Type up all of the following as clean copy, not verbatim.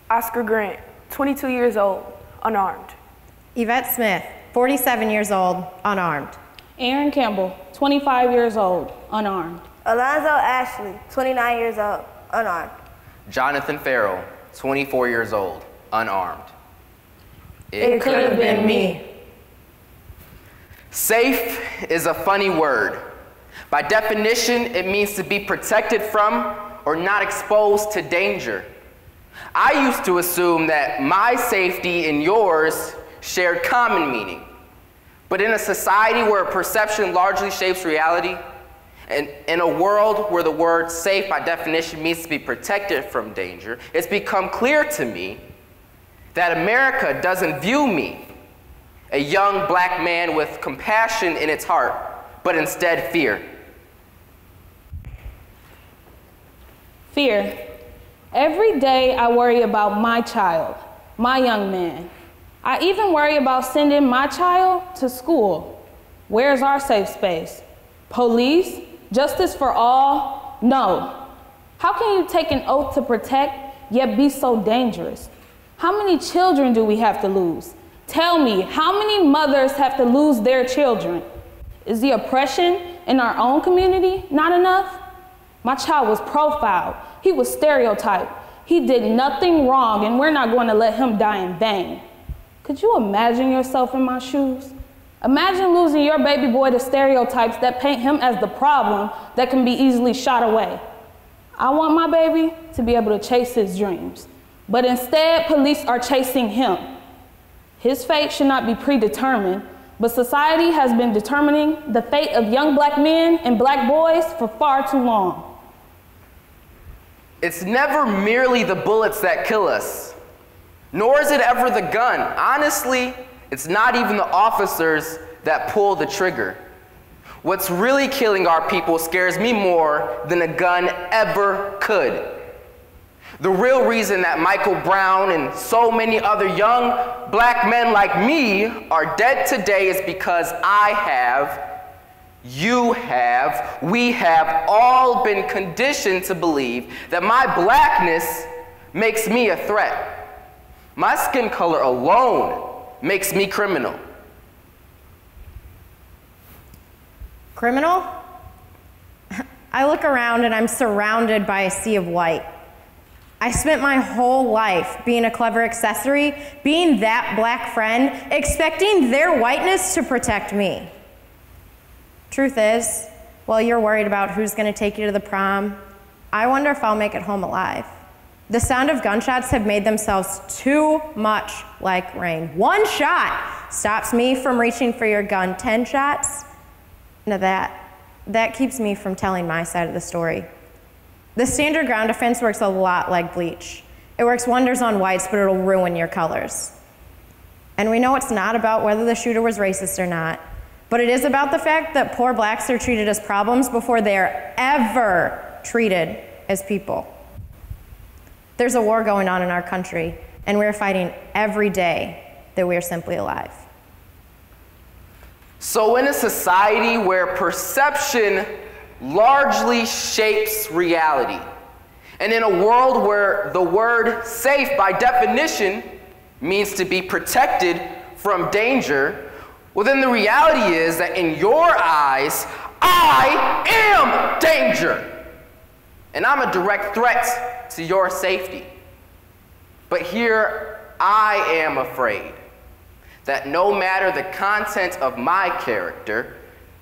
Oscar Grant, 22 years old, unarmed. Yvette Smith, 47 years old, unarmed. Aaron Campbell, 25 years old, unarmed. Alonzo Ashley, 29 years old, unarmed. Jonathan Farrell, 24 years old, unarmed. It could have been me. Safe is a funny word. By definition, it means to be protected from or not exposed to danger. I used to assume that my safety and yours shared common meaning. But in a society where perception largely shapes reality, and in a world where the word safe by definition means to be protected from danger, it's become clear to me that America doesn't view me, a young black man with compassion in its heart, but instead fear. Fear. Every day I worry about my child, my young man. I even worry about sending my child to school. Where's our safe space? Police? Justice for all? No. How can you take an oath to protect, yet be so dangerous? How many children do we have to lose? Tell me, how many mothers have to lose their children? Is the oppression in our own community not enough? My child was profiled. He was stereotyped. He did nothing wrong, and we're not going to let him die in vain. Could you imagine yourself in my shoes? Imagine losing your baby boy to stereotypes that paint him as the problem that can be easily shot away. I want my baby to be able to chase his dreams, but instead police are chasing him. His fate should not be predetermined, but society has been determining the fate of young black men and black boys for far too long. It's never merely the bullets that kill us, nor is it ever the gun. Honestly, it's not even the officers that pull the trigger. What's really killing our people scares me more than a gun ever could. The real reason that Michael Brown and so many other young black men like me are dead today is because I have, you have, we have all been conditioned to believe that my blackness makes me a threat. My skin color alone makes me criminal. Criminal? I look around and I'm surrounded by a sea of white. I spent my whole life being a clever accessory, being that black friend, expecting their whiteness to protect me. Truth is, while you're worried about who's going to take you to the prom, I wonder if I'll make it home alive. The sound of gunshots have made themselves too much like rain. One shot stops me from reaching for your gun. 10 shots? Now that keeps me from telling my side of the story. The standard ground defense works a lot like bleach. It works wonders on whites, but it'll ruin your colors. And we know it's not about whether the shooter was racist or not, but it is about the fact that poor blacks are treated as problems before they're ever treated as people. There's a war going on in our country, and we're fighting every day that we're simply alive. So in a society where perception largely shapes reality, and in a world where the word safe by definition means to be protected from danger, well then the reality is that in your eyes, I am danger. And I'm a direct threat to your safety. But here I am afraid that no matter the content of my character,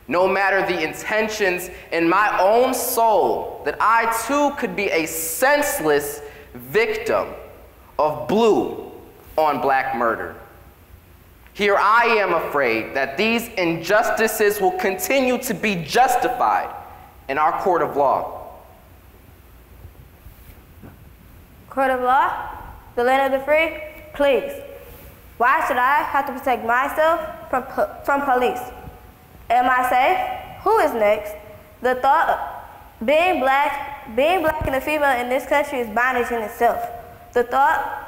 no matter the intentions in my own soul, that I too could be a senseless victim of blue on black murder. Here I am afraid that these injustices will continue to be justified in our court of law. Court of law, the land of the free, please. Why should I have to protect myself from police? Am I safe? Who is next? The thought of being black and a female in this country is bondage in itself. The thought,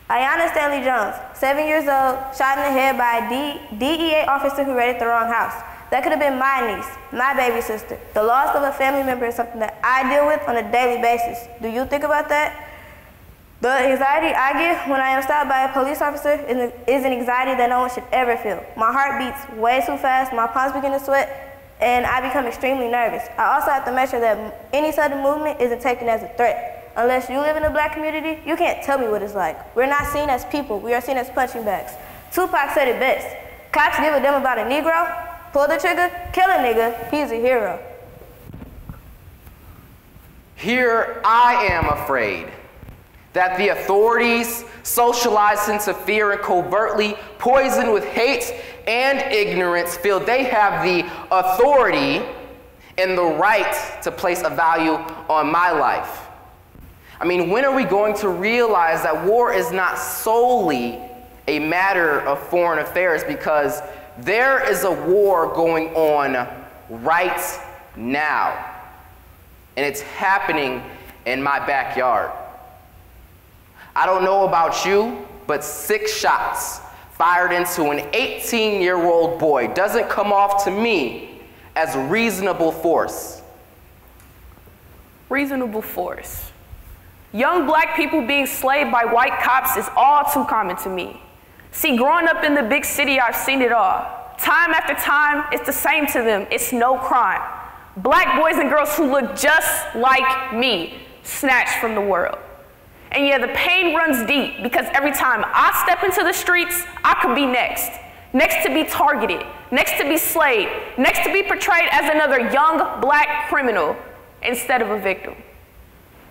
Ayanna Stanley Jones, 7 years old, shot in the head by a DEA officer who raided the wrong house. That could have been my niece, my baby sister. The loss of a family member is something that I deal with on a daily basis. Do you think about that? The anxiety I get when I am stopped by a police officer is an anxiety that no one should ever feel. My heart beats way too fast, my palms begin to sweat, and I become extremely nervous. I also have to make sure that any sudden movement isn't taken as a threat. Unless you live in the black community, you can't tell me what it's like. We're not seen as people, we are seen as punching bags. Tupac said it best. Cops give a damn about a Negro, pull the trigger, kill a nigga, he's a hero. Here I am afraid that the authorities, socialized into fear and covertly poisoned with hate and ignorance, feel they have the authority and the right to place a value on my life. I mean, when are we going to realize that war is not solely a matter of foreign affairs, because there is a war going on right now, and it's happening in my backyard. I don't know about you, but 6 shots fired into an 18-year-old boy doesn't come off to me as reasonable force. Reasonable force. Young black people being slaved by white cops is all too common to me. See, growing up in the big city, I've seen it all. Time after time, it's the same to them. It's no crime. Black boys and girls who look just like me, snatched from the world. And yeah, the pain runs deep, because every time I step into the streets, I could be next. Next to be targeted, next to be slayed, next to be portrayed as another young black criminal instead of a victim.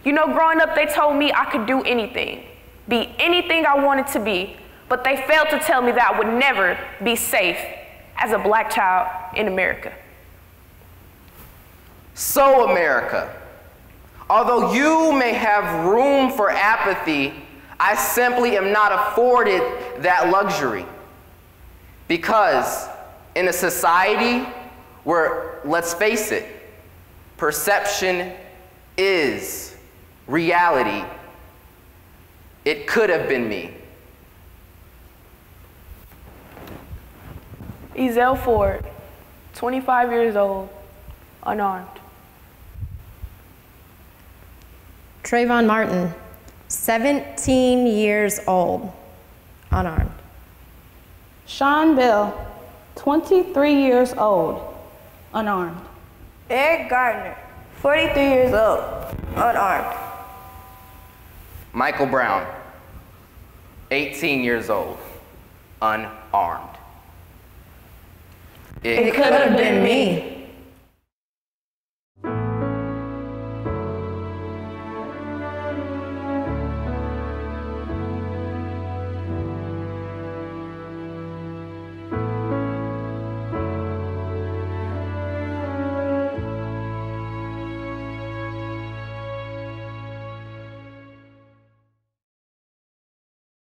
You know, growing up, they told me I could do anything, be anything I wanted to be, but they failed to tell me that I would never be safe as a black child in America. So, America, although you may have room for apathy, I simply am not afforded that luxury. Because in a society where, let's face it, perception is reality, it could have been me. Ezell Ford, 25 years old, unarmed. Trayvon Martin, 17 years old, unarmed. Sean Bill, 23 years old, unarmed. Eric Gardner, 43 years old, unarmed. Michael Brown, 18 years old, unarmed. It could have been me.